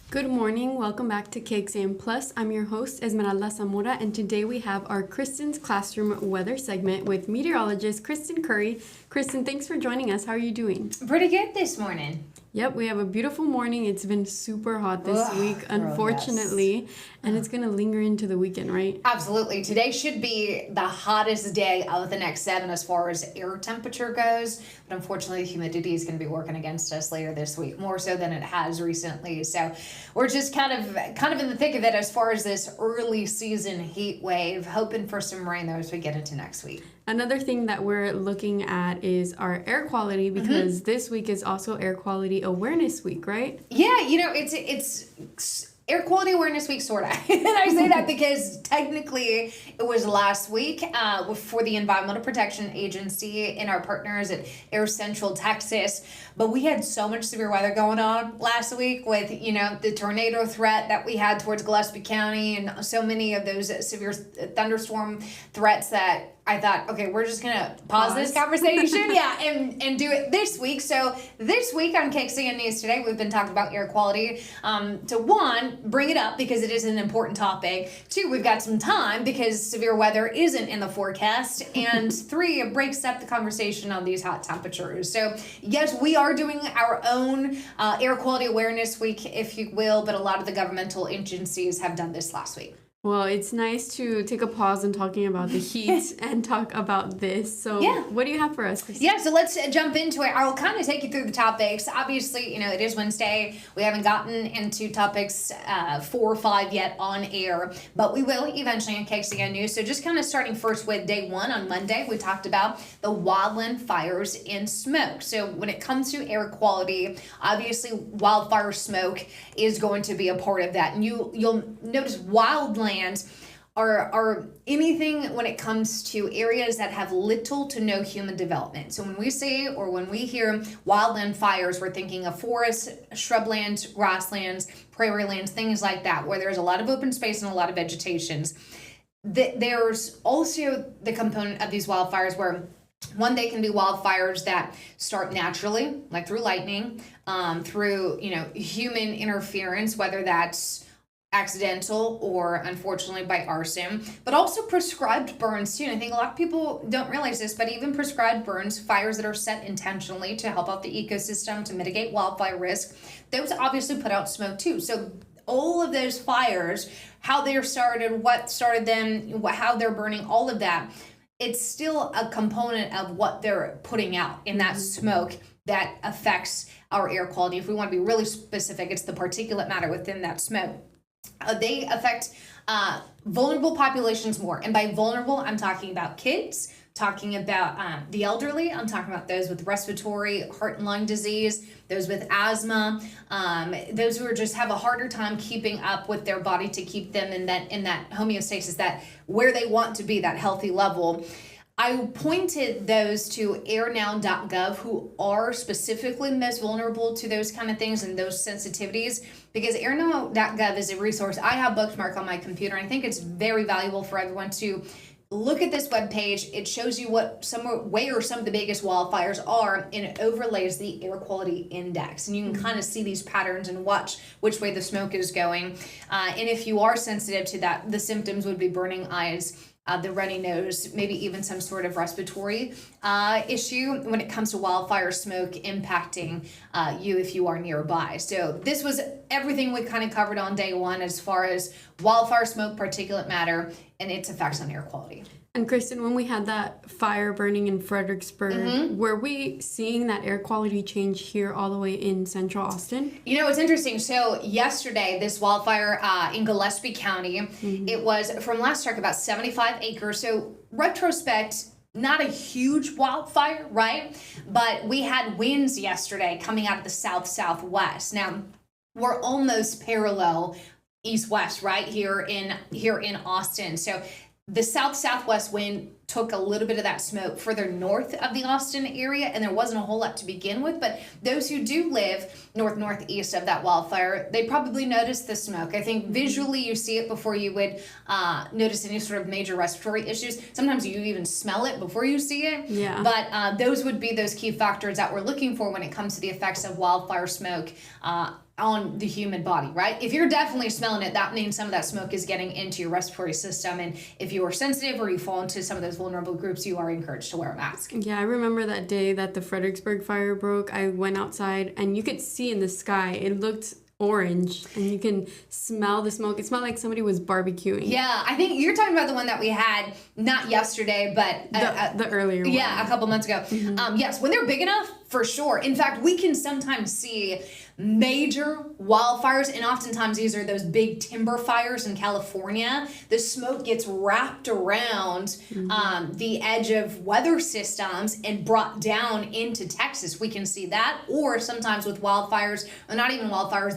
Good morning. Welcome back to KXAN Plus. I'm your host, Esmeralda Zamora, and today we have our Kristen's Classroom weather segment with meteorologist Kristen Currie. Kristen, thanks for joining us. How are you doing? Pretty good this morning. Yep, we have a beautiful morning. It's been super hot this week, unfortunately, yes. and it's going to linger into the weekend, right? Absolutely. Today should be the hottest day of the next 7 as far as air temperature goes. But unfortunately, the humidity is going to be working against us later this week, more so than it has recently. So we're just kind of in the thick of it as far as this early season heat wave, hoping for some rain though as we get into next week. Another thing that we're looking at is our air quality because this week is also Air Quality Awareness Week, right? Yeah, it's Air Quality Awareness Week, sort of. And I say that because technically it was last week for the Environmental Protection Agency and our partners at Air Central Texas. But we had so much severe weather going on last week with, the tornado threat that we had towards Gillespie County and so many of those severe thunderstorm threats that I thought, okay, we're just going to pause this conversation, and do it this week. So this week on KXAN News Today, we've been talking about air quality. To one, bring it up because it is an important topic. Two, we've got some time because severe weather isn't in the forecast. And three, it breaks up the conversation on these hot temperatures. So yes, we are doing our own Air Quality Awareness Week, if you will, but a lot of the governmental agencies have done this last week. Well, it's nice to take a pause in talking about the heat and talk about this. So what do you have for us, Kristen? Yeah, so let's jump into it. I'll kind of take you through the topics. Obviously, it is Wednesday. We haven't gotten into topics 4 or 5 yet on air, but we will eventually on KXAN News. So just kind of starting first with day 1 on Monday, we talked about the wildland fires and smoke. So when it comes to air quality, obviously wildfire smoke is going to be a part of that. And you'll notice wildland are anything when it comes to areas that have little to no human development. So when we say or when we hear wildland fires, we're thinking of forests, shrublands, grasslands, prairie lands, things like that, where there's a lot of open space and a lot of vegetations. There's also the component of these wildfires where one, they can be wildfires that start naturally, like through lightning, through human interference, whether that's accidental or unfortunately by arson, but also prescribed burns too. And I think a lot of people don't realize this, but even prescribed burns, fires that are set intentionally to help out the ecosystem, to mitigate wildfire risk, those obviously put out smoke too. So all of those fires, how they're started, what started them, how they're burning, all of that, it's still a component of what they're putting out in that smoke that affects our air quality. If we want to be really specific, it's the particulate matter within that smoke. They affect vulnerable populations more. And by vulnerable, I'm talking about kids, talking about the elderly. I'm talking about those with respiratory, heart and lung disease, those with asthma, those who just have a harder time keeping up with their body to keep them in that homeostasis, that where they want to be, that healthy level. I pointed those to airnow.gov, who are specifically most vulnerable to those kind of things and those sensitivities, because airnow.gov is a resource I have bookmarked on my computer. And I think it's very valuable for everyone to look at this webpage. It shows you where some of the biggest wildfires are, and it overlays the air quality index. And you can kind of see these patterns and watch which way the smoke is going. And if you are sensitive to that, the symptoms would be burning eyes, the runny nose, maybe even some sort of respiratory issue when it comes to wildfire smoke impacting you if you are nearby. So this was everything we kind of covered on day 1 as far as wildfire smoke, particulate matter, and its effects on air quality. And Kristen, when we had that fire burning in Fredericksburg, were we seeing that air quality change here all the way in central Austin? It's interesting. So yesterday, this wildfire in Gillespie County, it was, from last check, about 75 acres. So retrospect, not a huge wildfire, right? But we had winds yesterday coming out of the southwest. Now, we're almost parallel east-west right here in Austin. So the southwest wind took a little bit of that smoke further north of the Austin area, and there wasn't a whole lot to begin with. But those who do live northeast of that wildfire, they probably noticed the smoke. I think visually you see it before you would notice any sort of major respiratory issues. Sometimes you even smell it before you see it. Yeah. But those would be those key factors that we're looking for when it comes to the effects of wildfire smoke on the human body, right? If you're definitely smelling it, that means some of that smoke is getting into your respiratory system. And if you are sensitive or you fall into some of those vulnerable groups, you are encouraged to wear a mask. Yeah, I remember that day that the Fredericksburg fire broke. I went outside and you could see in the sky, it looked orange and you can smell the smoke. It smelled like somebody was barbecuing. Yeah, I think you're talking about the one that we had not yesterday, but the earlier one. Yeah, a couple months ago. Yes, when they're big enough, for sure. In fact, we can sometimes see major wildfires, and oftentimes these are those big timber fires in California. The smoke gets wrapped around the edge of weather systems and brought down into Texas. We can see that, or sometimes with wildfires, or not even wildfires,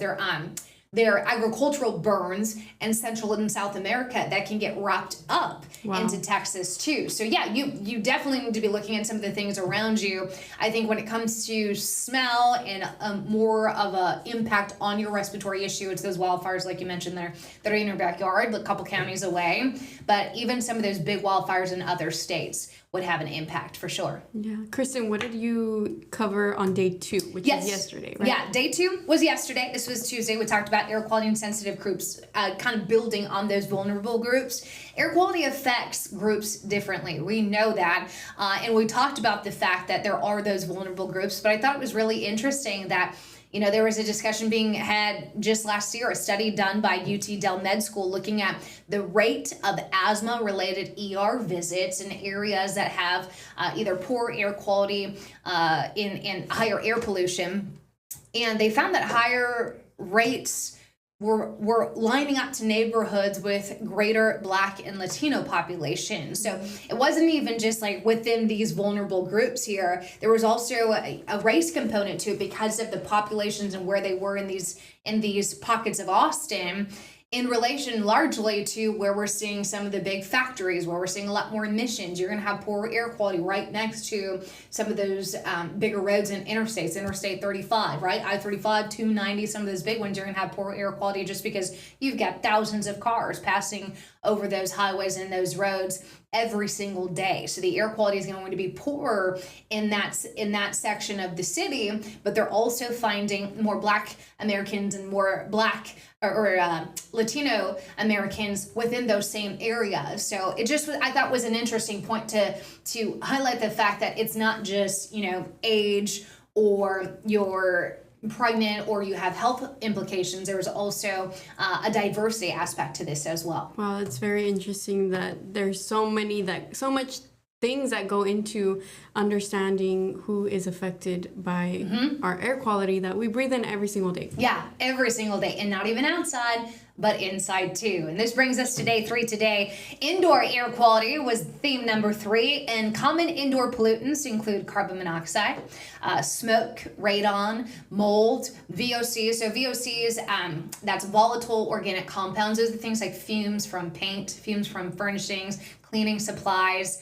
they're agricultural burns in Central and South America that can get wrapped up into Texas too. So yeah, you definitely need to be looking at some of the things around you. I think when it comes to smell and more of a impact on your respiratory issue, it's those wildfires like you mentioned there that are in your backyard, a couple counties away. But even some of those big wildfires in other states would have an impact for sure. Yeah. Kristen, what did you cover on day 2, which was yesterday, right? Yeah, day 2 was yesterday. This was Tuesday. We talked about air quality and sensitive groups, kind of building on those vulnerable groups. Air quality affects groups differently. We know that. And we talked about the fact that there are those vulnerable groups, but I thought it was really interesting that there was a discussion being had just last year, a study done by UT Dell Med School looking at the rate of asthma-related ER visits in areas that have either poor air quality and higher air pollution. And they found that higher rates were lining up to neighborhoods with greater Black and Latino population. So it wasn't even just like within these vulnerable groups here. There was also a race component to it because of the populations and where they were in these pockets of Austin, in relation largely to where we're seeing some of the big factories, where we're seeing a lot more emissions. You're going to have poor air quality right next to some of those bigger roads and interstates, Interstate 35, right? I-35, 290, some of those big ones, you're going to have poor air quality just because you've got thousands of cars passing over those highways and those roads every single day. So the air quality is going to be poorer in that section of the city, but they're also finding more Black Americans and more Black or Latino Americans within those same areas. So it just I thought was an interesting point to highlight the fact that it's not just, age or you're pregnant or you have health implications. There's also a diversity aspect to this as well. Wow, it's very interesting that there's so much things that go into understanding who is affected by our air quality that we breathe in every single day. Yeah, every single day, and not even outside, but inside too. And this brings us to day 3 today. Indoor air quality was theme number 3, and common indoor pollutants include carbon monoxide, smoke, radon, mold, VOCs. So VOCs, that's volatile organic compounds. Those are things like fumes from paint, fumes from furnishings, cleaning supplies,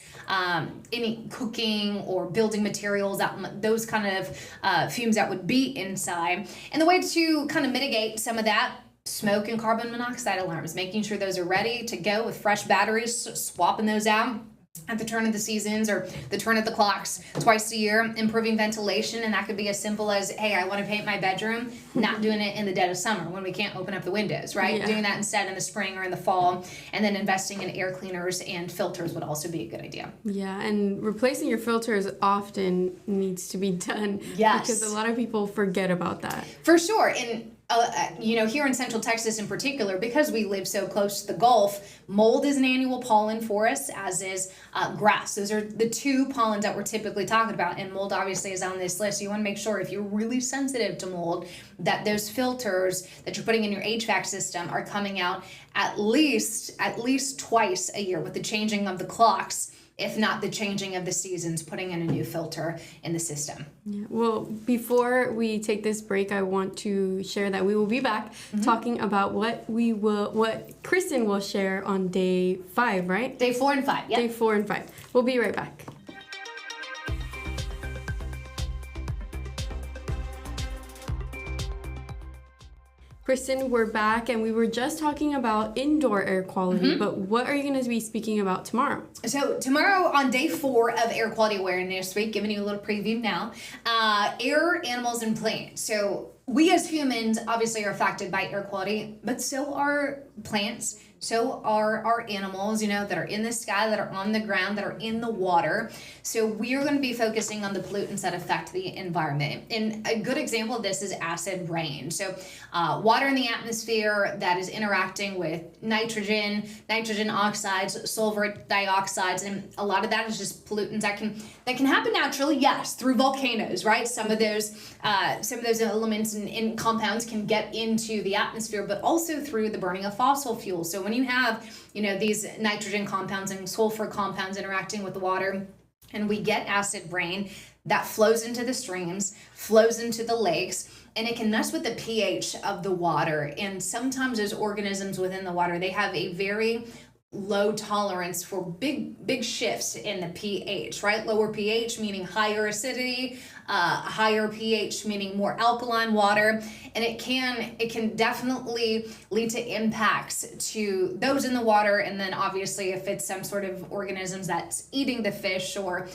any cooking or building materials, those kind of fumes that would be inside. And the way to kind of mitigate some of that, smoke and carbon monoxide alarms, making sure those are ready to go with fresh batteries, swapping those out at the turn of the seasons or the turn of the clocks twice a year, improving ventilation. And that could be as simple as, hey, I want to paint my bedroom, not doing it in the dead of summer when we can't open up the windows, right? Doing that instead in the spring or in the fall. And then investing in air cleaners and filters would also be a good idea. Yeah, and replacing your filters often needs to be done. Yes. Because a lot of people forget about that. For sure. And here in Central Texas in particular, because we live so close to the Gulf, mold is an annual pollen for us, as is grass. Those are the 2 pollens that we're typically talking about, and mold obviously is on this list. You want to make sure if you're really sensitive to mold that those filters that you're putting in your HVAC system are coming out at least twice a year with the changing of the clocks, if not the changing of the seasons, putting in a new filter in the system. Yeah. Well, before we take this break, I want to share that we will be back talking about what Kristen will share on day 5, right? Day 4 and 5, yeah. Day 4 and 5. We'll be right back. Kristen, we're back, and we were just talking about indoor air quality, but what are you going to be speaking about tomorrow? So tomorrow on day 4 of Air Quality Awareness Week, giving you a little preview now, air, animals, and plants. So we as humans obviously are affected by air quality, but so are plants. So are our animals, that are in the sky, that are on the ground, that are in the water. So we are going to be focusing on the pollutants that affect the environment. And a good example of this is acid rain. So water in the atmosphere that is interacting with nitrogen oxides, sulfur dioxides, and a lot of that is just pollutants that can happen naturally, yes, through volcanoes, right? Some of those elements and compounds can get into the atmosphere, but also through the burning of fossil fuels. So when you have, these nitrogen compounds and sulfur compounds interacting with the water, and we get acid rain that flows into the streams, flows into the lakes, and it can mess with the pH of the water. And sometimes those organisms within the water, they have a very low tolerance for big shifts in the pH, right? Lower pH meaning higher acidity, higher pH meaning more alkaline water, and it can definitely lead to impacts to those in the water. And then obviously if it's some sort of organisms that's eating the fish, or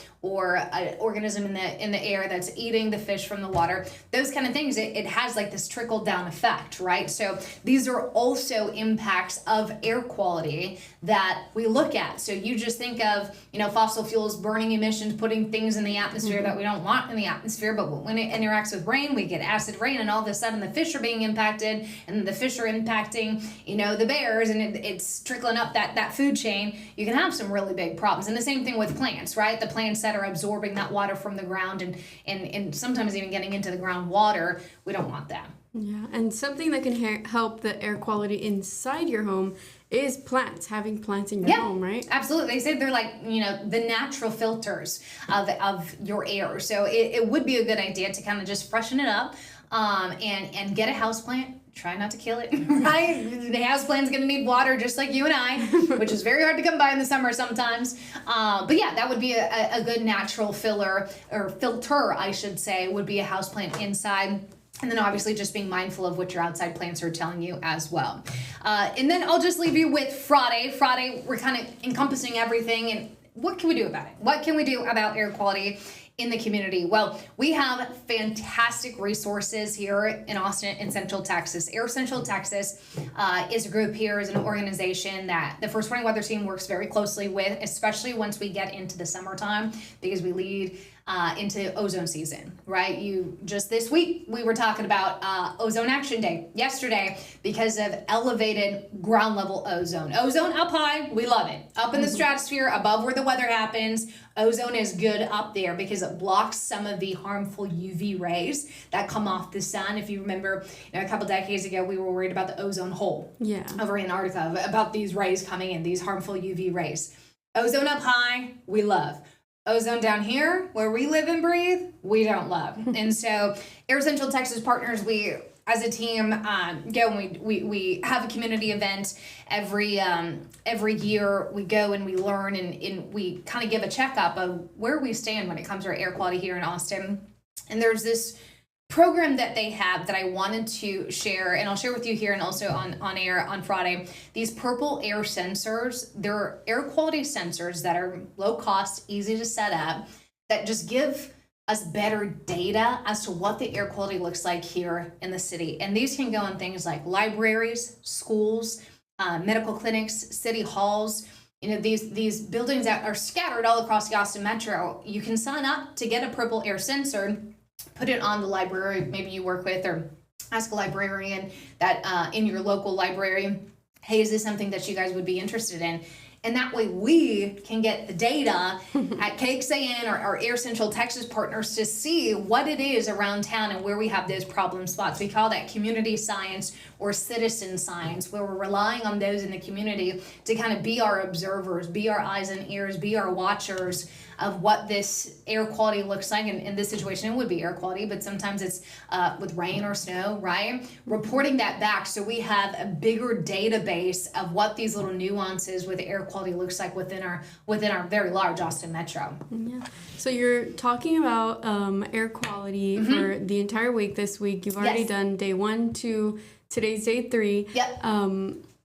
an organism in the air that's eating the fish from the water, those kind of things, it has like this trickle down effect, right? So these are also impacts of air quality that we look at. So you just think of, fossil fuels, burning emissions, putting things in the atmosphere that we don't want in the atmosphere, but when it interacts with rain, we get acid rain, and all of a sudden the fish are being impacted, and the fish are impacting, the bears, and it's trickling up that food chain. You can have some really big problems. And the same thing with plants, right? The plants that are absorbing that water from the ground and sometimes even getting into the groundwater, we don't want that. Yeah, and something that can help the air quality inside your home is plants, having plants in your home, right? Absolutely. They say they're like, the natural filters of your air. So it would be a good idea to kind of just freshen it up and get a houseplant. Try not to kill it, right? The houseplant's going to need water just like you and I, which is very hard to come by in the summer sometimes. But yeah, that would be a good natural filter, I should say, would be a houseplant inside. And then obviously just being mindful of what your outside plants are telling you as well. And then I'll just leave you with Friday. Friday, we're kind of encompassing everything. And what can we do about it? What can we do about air quality in the community? Well, we have fantastic resources here in Austin and Central Texas. Air Central Texas is a group here, is an organization that the First Warning Weather Team works very closely with, especially once we get into the summertime, because we lead into ozone season, right? Just this week, we were talking about Ozone Action Day yesterday because of elevated ground level ozone. Ozone up high, we love it. Up in the stratosphere, above where the weather happens, ozone is good up there because it blocks some of the harmful UV rays that come off the sun. If you remember, a couple decades ago, we were worried about the ozone hole over Antarctica, about these rays coming in, these harmful UV rays. Ozone up high, we love. Ozone down here, where we live and breathe, we don't love. And so Air Central Texas Partners, we as a team go and we have a community event every year. We go and we learn and we kind of give a checkup of where we stand when it comes to our air quality here in Austin. And there's this program that they have that I wanted to share, and I'll share with you here and also on air on Friday. These purple air sensors, they're air quality sensors that are low cost, easy to set up, that just give us better data as to what the air quality looks like here in the city. And these can go in things like libraries, schools, medical clinics, city halls. These buildings that are scattered all across the Austin Metro. You can sign up to get a purple air sensor, put it on the library maybe you work with, or ask a librarian that in your local library, hey, is this something that you guys would be interested in? And that way we can get the data at KXAN or our Air Central Texas partners to see what it is around town and where we have those problem spots. We call that community science or citizen science, where we're relying on those in the community to kind of be our observers, be our eyes and ears, be our watchers of what this air quality looks like. And in this situation, it would be air quality, but sometimes it's with rain or snow, right? Reporting that back so we have a bigger database of what these little nuances with air quality looks like within our very large Austin Metro. Yeah. So you're talking about air quality for the entire week this week. You've already done day 1 to today's day 3. Yep.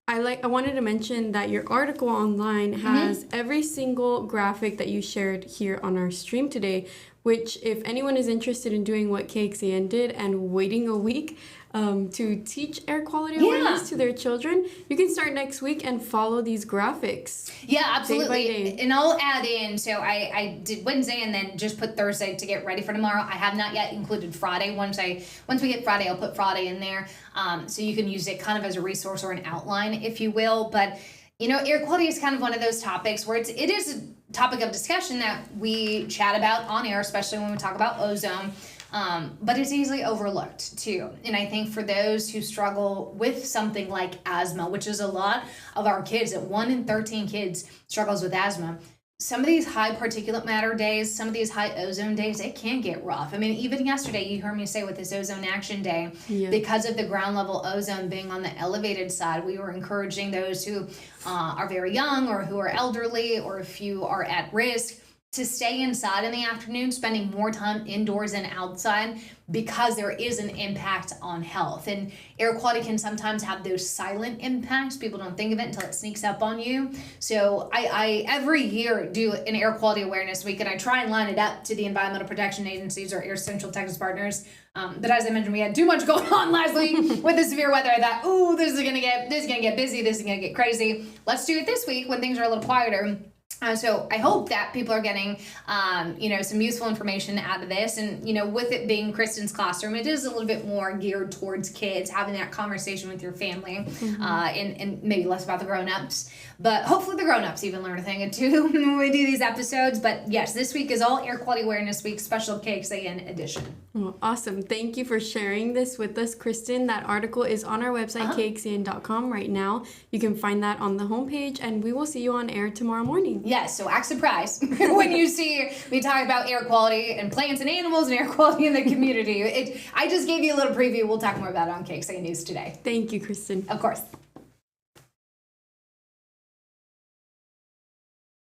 I wanted to mention that your article online has every single graphic that you shared here on our stream today which if anyone is interested in doing what KXAN did and waiting a week to teach air quality awareness to their children, you can start next week and follow these graphics. Yeah, absolutely. Day by day. And I'll add in, so I did Wednesday and then just put Thursday to get ready for tomorrow. I have not yet included Friday. Once we hit Friday, I'll put Friday in there. So you can use it kind of as a resource or an outline, if you will. But air quality is kind of one of those topics where it is a topic of discussion that we chat about on air, especially when we talk about ozone. But it's easily overlooked too. And I think for those who struggle with something like asthma, which is a lot of our kids, at 1 in 13 kids struggles with asthma. Some of these high particulate matter days, some of these high ozone days, it can get rough. I mean, even yesterday, you heard me say with this Ozone Action Day, because of the ground level ozone being on the elevated side, we were encouraging those who are very young or who are elderly or if you are at risk to stay inside in the afternoon, spending more time indoors and outside because there is an impact on health. And air quality can sometimes have those silent impacts. People don't think of it until it sneaks up on you. So I every year do an air quality awareness week, and I try and line it up to the environmental protection agencies or Air Central Texas partners. But as I mentioned, we had too much going on last week with the severe weather. I thought, this is gonna get busy, this is gonna get crazy. Let's do it this week when things are a little quieter. So I hope that people are getting, some useful information out of this. And, with it being Kristen's classroom, it is a little bit more geared towards kids, having that conversation with your family, and maybe less about the grown-ups. But hopefully the grown-ups even learn a thing or two when we do these episodes. But yes, this week is all Air Quality Awareness Week, special KXAN edition. Well, awesome. Thank you for sharing this with us, Kristen. That article is on our website, KXAN.com right now. You can find that on the homepage, and we will see you on air tomorrow morning. Yes, so act surprised when you see me talk about air quality and plants and animals and air quality in the community. I just gave you a little preview. We'll talk more about it on KXAN News today. Thank you, Kristen. Of course.